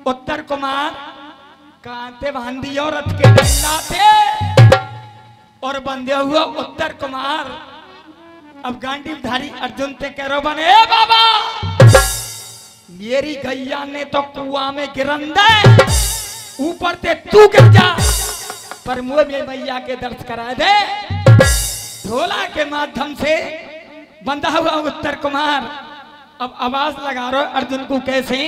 उत्तर कुमार कांते बांधी और रथ के डंडा थे और बंधे हुआ उत्तर कुमार अब गांडीवधारी अर्जुन ते कह रो बने बाबा मेरी गैया ने तो कुआं में गिरन दे ऊपर ते तू गिर जा पर मुझे मेरी मैया के दर्द करा दे। ढोला के माध्यम से बंधा हुआ उत्तर कुमार अब आवाज लगा रहा अर्जुन को कैसे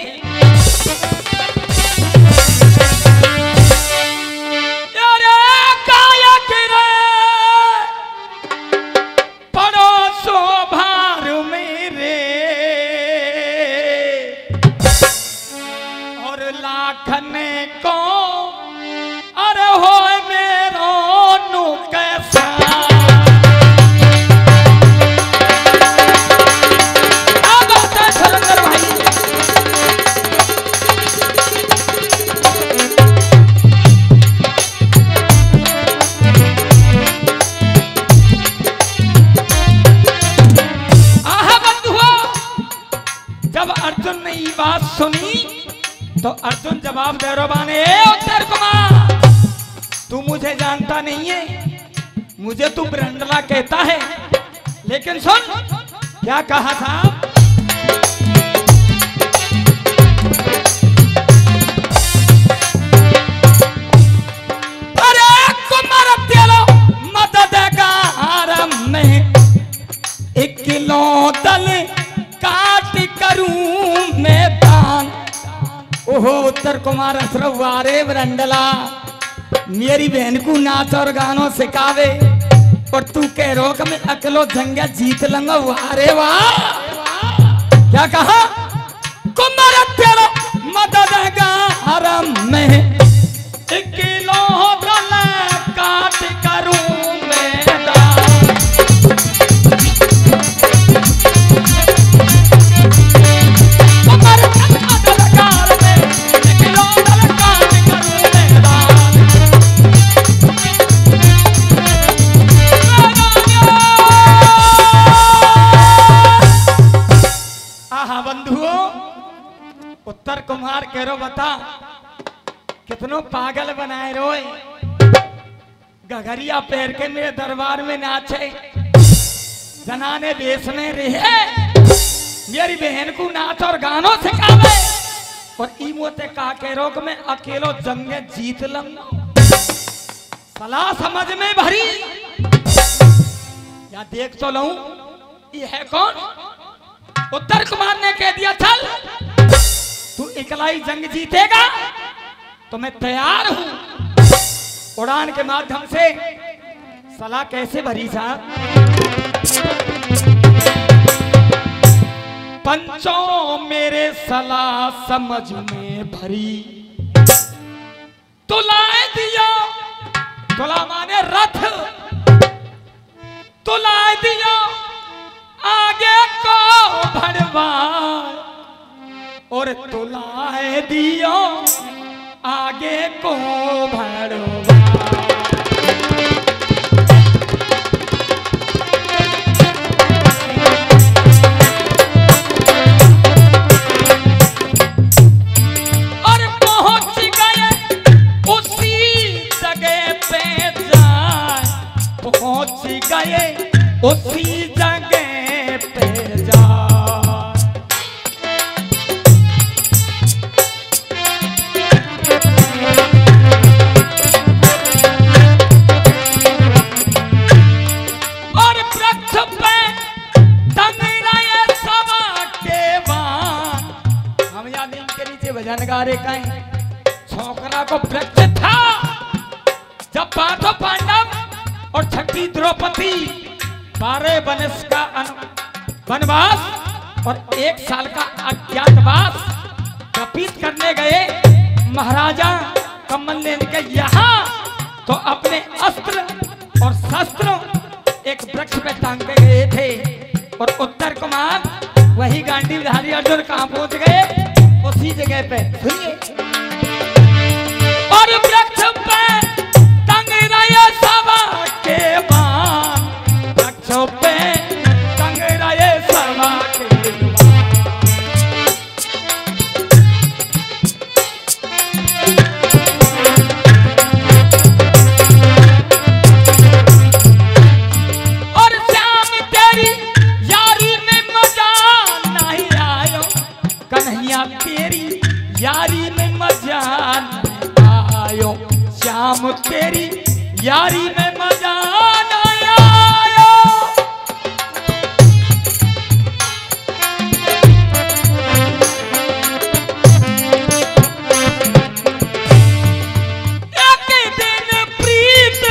अरे कायक रे पड़ोसो भार मेरे और लाखने को अरे हो मेरो नु कैसा बात सुनी तो अर्जुन जवाब दे रो बाने उत्तर कुमार तू मुझे जानता नहीं है मुझे तू ब्रंडला कहता है लेकिन सुन क्या कहा था अरे कुमार तेलो मदद का आरम में 1 किलो दल काट करूं मैदान। ओहो उत्तर कुमार वारे ब्रंडला मेरी बहन को नाच और गानों सिखावे और तू कह रोक में अकेलो जंगा जीत लंगा वारे वाह क्या कहा कुमार तेरो मदद का हरम में 1 किलो दल काट करूं मैदान। उत्तर कुमार कह रो बता कितनो पागल बनाए रोए गगरिया पैर के मेरे दरबार में नाचे जनाने बेस में रहे मेरी बहन को नाच और गानों सिखावे और इमोते का के रोक में अकेलो जंगे जीत लंगा सलाह समझ में भरी या देख तो लूं ये है कौन। उत्तर कुमार ने कह दिया चल तू इकलाई जंग जीतेगा तो मैं तैयार हूं। उड़ान के माध्यम से सलाह कैसे भरी साहब पंचों मेरे सलाह समझ में भरी तुलाए दिया तुला माने रथ तुलाए दिया आगे को भड़वा और तुलाए दियो आगे को भड़वा। और पहुंच गए उसी जगह पे जाए पहुंच गए उसी जगह पे जाए। भजन गा रहे कहीं छोकरा को वृक्ष था जब 5 पांडव और 6 द्रौपदी 12 वर्ष का वनवास और 1 साल का अज्ञातवास व्यतीत करने गए महाराजा कम्मल लेने के यहाँ तो अपने अस्त्र और शस्त्र एक वृक्ष पे टांग के गए थे और उत्तर कुमार वही गांडीवधारी अर्जुन कहाँ पहुंच गए उसी जगह पे सुनिए और वृक्ष पे टंग रहे सवा के बाण वृक्ष पे टंग रहे सवा के बाण। यारी में मजा न आयो श्याम तेरी यारी में मजा न आयो। एक दिन प्रीत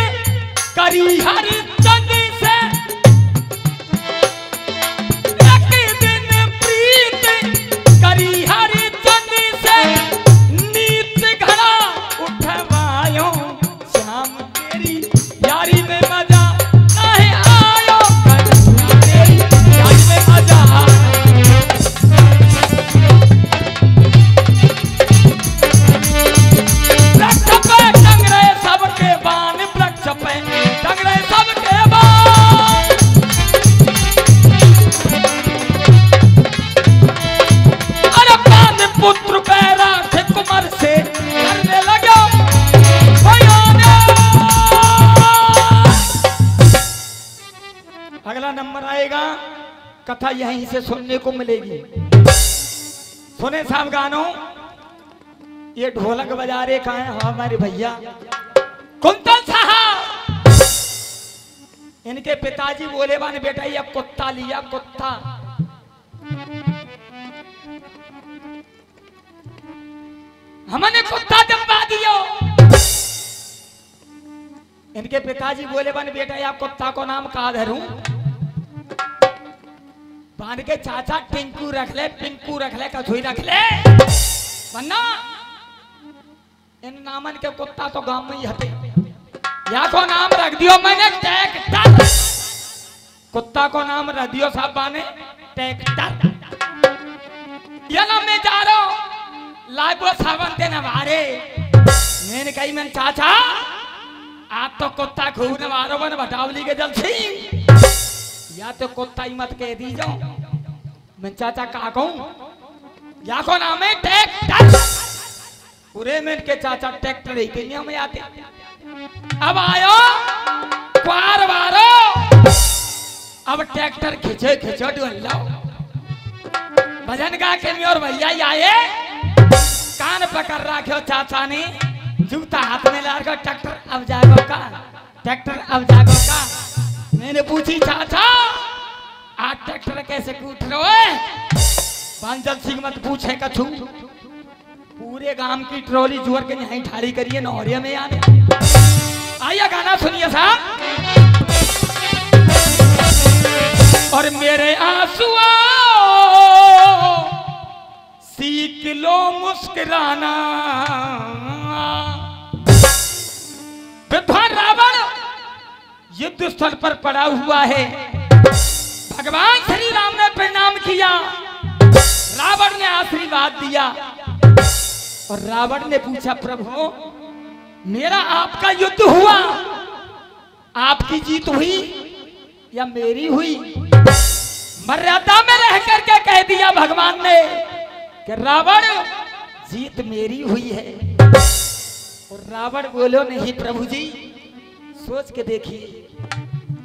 करी हर चंद से, एक दिन प्रीत करी हर चंद से, नीत घड़ा उठवायो श्याम तेरी यारी में मजा नहीं आयो। तेरी यारी में मजा वृक्ष पे टंग रहे सबके बाण, वृक्ष पे टंग रहे सबके बाण। अरे पांच पुत्र पैरा थे कुमार से करने लगे भयाने। अगला नंबर आएगा, कथा यहीं से सुनने को मिलेगी। सुने साहब गानों, ये ढोलक बजा रहे कहाँ हैं हमारे भैया कुंतल साहब। इनके पिताजी बोले बाने बेटा ये कुत्ता लिया कुत्ता। हमने कुत्ता दिलवा दियो। इनके पिताजी बोले बाने बेटा ये कुत्ता को नाम का धरूं। बान के चाचा टिंकू रख ले, पिंकू रख ले, कछुई रख ले, वरना इन नामन के कुत्ता तो गांव में ही हते। या को नाम रख दियो मैंने ट्रैक्टर। कुत्ता को नाम रख दियो साहब बाने ट्रैक्टर। ये नाम में जा रहा हूं लागो सावन देने वाले। मैंने कही मैं चाचा आप तो कुत्ता खूब नवारो बन बटावली के जल छी, या तो कुत्ता ही मत कह दी जाओ। मैं चाचा कहा कहूं, या को नाम है ट्रैक्टर। पूरे में के चाचा ट्रैक्टर ही के में आते। अब आयो क्वार वारो, अब ट्रैक्टर खिंचे खिंचो ढोलो भजन गा के और भैया आए। कान पकड़ रखे चाचा ने, जूता हाथ में ला कर ट्रैक्टर अब जागो का, ट्रैक्टर अब जागो का। मैंने पूछी चाचा आज ट्रैक्टर कैसे कूट रहे हो? बांजल सिंह मत पूछे कछु, पूरे गांव की ट्रॉली जोर के यहीं ठाड़ी करिए नौरिया में आने। आइए गाना सुनिए साहब। और मेरे आंसुओं सीख लो मुस्कुराना, विद्वान रावण युद्ध स्थल पर पड़ा हुआ है। भगवान श्री राम ने प्रणाम किया, रावण ने आशीर्वाद दिया। और रावण ने पूछा प्रभु मेरा आपका युद्ध हुआ, आपकी जीत हुई या मेरी हुई? मर्यादा में रह करके कह दिया भगवान ने कि रावण जीत मेरी हुई है। और रावण बोलो नहीं प्रभु जी सोच के देखिए,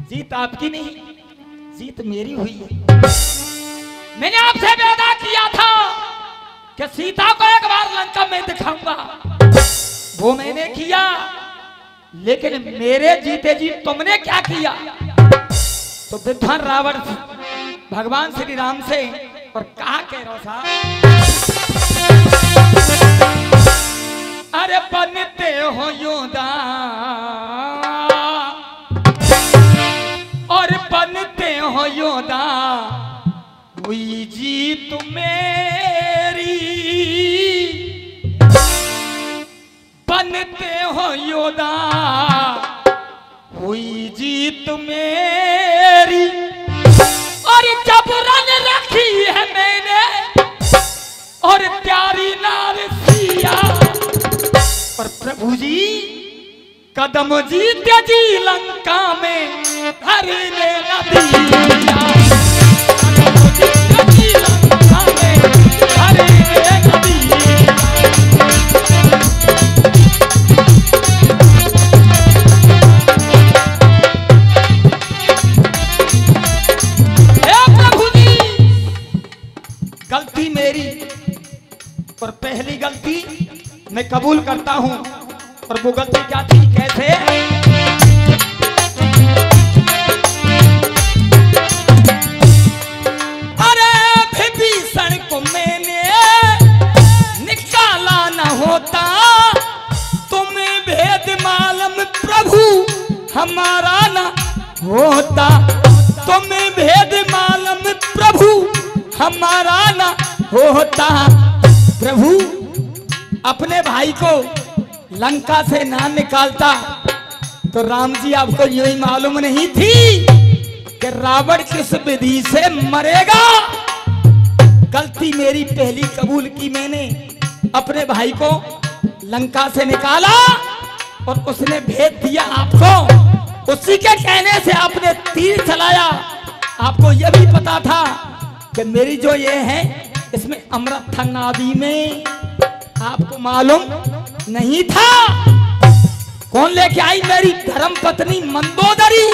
जीत आपकी नहीं जीत मेरी हुई है। मैंने आपसे वादा किया था कि सीता को एक बार लंका में दिखाऊंगा, वो मैंने किया। लेकिन मेरे जीते जी तुमने क्या किया? तो विद्वान रावण भगवान श्री राम से और कहा कह रहा था, अरे बनते हो योद्धा और बनते हो योद्धा, हुई जीत मेरी। बनते हो योद्धा हुई जीत मेरी। और जब रन रखी है मैंने और प्यारी नार सिया। और प्रभु जी कदम जीते जी लंका में हरने न दिया। कदम जीते जी लंका में हरने न दिया। गलती मेरी और पहली गलती गलती मैं कबूल करता हूं। और वो गलती क्या थी, कैसे? अरे विभीषण को मैंने निकाला न होता, तुम्हें भेद मालूम प्रभु हमारा न होता, तुम्हें भेद मालूम प्रभु हमारा न होता। प्रभु अपने भाई को लंका से ना निकालता तो राम जी आपको यही मालूम नहीं थी कि रावण किस विधि से मरेगा। गलती मेरी पहली कबूल की मैंने, अपने भाई को लंका से निकाला और उसने भेद दिया आपको, उसी के कहने से आपने तीर चलाया। आपको यह भी पता था कि मेरी जो ये है इसमें अमृत था नाभि में, आपको मालूम नहीं था। कौन लेके आई? मेरी धर्म पत्नी मंदोदरी।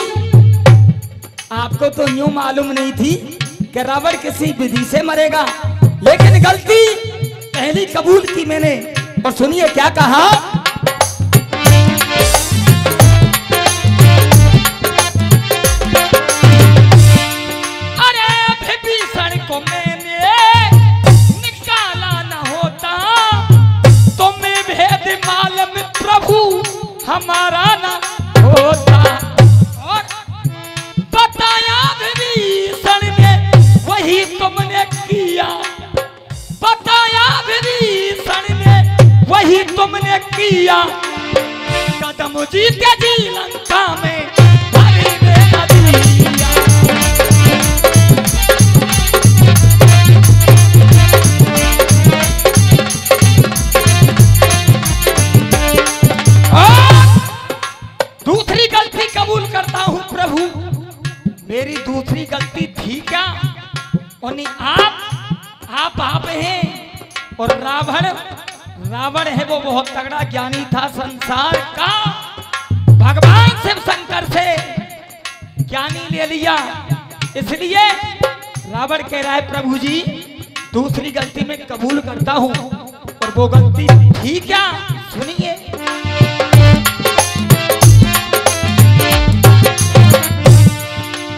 आपको तो यूं मालूम नहीं थी कि रावण किसी विधि से मरेगा, लेकिन गलती पहली कबूल की मैंने। और सुनिए क्या कहा, अरे विभीषण को मैंने निकाला न होता, तुम्हें भेद मालूम प्रभु हमारा न होता। और बताया विभीषण ने वही तुमने किया, बताया विभीषण ने वही तुमने किया। कदम जीते जी लंका में हरि ने न दिया। दूसरी गलती कबूल करता हूं प्रभु, मेरी दूसरी गलती थी क्या? उन्हीं आप हैं। और रावण है वो बहुत तगड़ा ज्ञानी था संसार का, भगवान शिव शंकर से ज्ञानी ले लिया, इसलिए रावण कह रहा है प्रभु जी दूसरी गलती मैं कबूल करता हूं। और वो गलती थी क्या, सुनिए।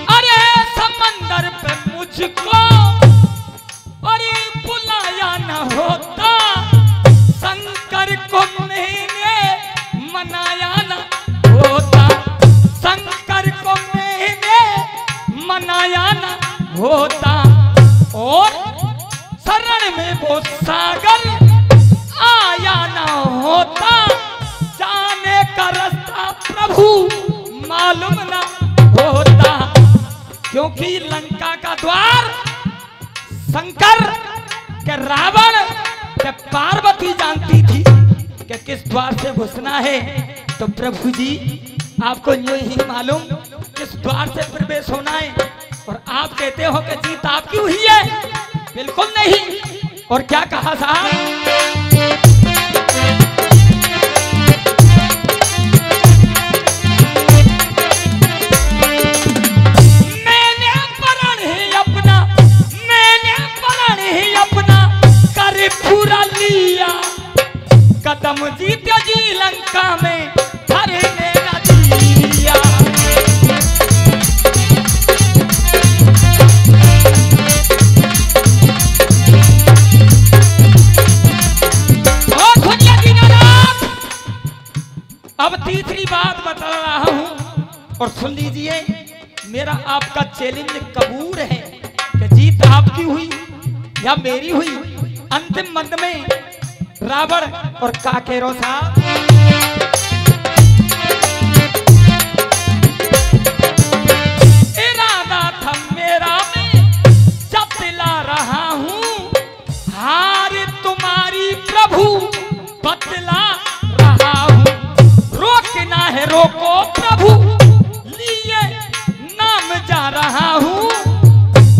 अरे समंदर पे मुझको अरे बुलाया न होता, शंकर को मैंने मनाया न होता, शंकर को मैंने मनाया न होता। और शरण में वो सागर आया न होता, जाने का रास्ता प्रभु मालूम न होता। क्योंकि लंका का द्वार शंकर के रावण के पार्वती जानती थी कि किस द्वार से घुसना है। तो प्रभु जी आपको यूं ही मालूम किस द्वार से प्रवेश होना है, और आप कहते हो कि जीत आपकी हुई है, बिल्कुल नहीं। और क्या कहा साहब, पूरा लिया कदम जीते जी लंका में हरि ने न दिया। और खुदिया दीनानाथ, अब तीसरी बात बता रहा हूं और सुन लीजिए, मेरा आपका चैलेंज कबूल है कि जीत आपकी हुई या मेरी हुई। अंतिम मंद में रावण और काकेरो साहब, इरादा था मेरा मैं जतला रहा हूं, हार तुम्हारी प्रभु बतला रहा हूं। रोकना है रोको प्रभु, लिए नाम जा रहा हूं,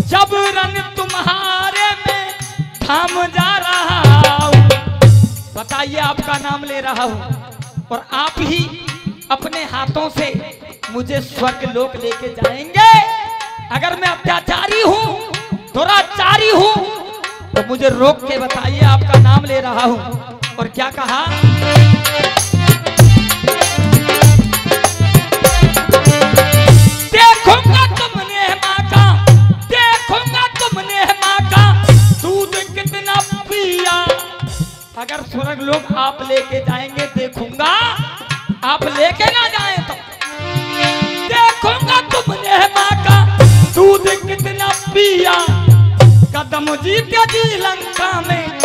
जबरन तुम्हारे में थाम जा रहा हूं। बताइए आपका नाम ले रहा हूं और आप ही अपने हाथों से मुझे स्वर्ग लोक लेके जाएंगे। अगर मैं अत्याचारी हूं, दुराचारी हूं, तो मुझे रोक के बताइए, आपका नाम ले रहा हूं। और क्या कहा, देखूंगा तुमने माँ का, देखूंगा तुमने माँ का दूध कितना पिया। अगर स्वर्ग लोग आप लेके जाएंगे, देखूंगा, आप लेके ना जाए तो देखूंगा तुमने माँ का दूध कितना पिया। कदम जीते जी लंका में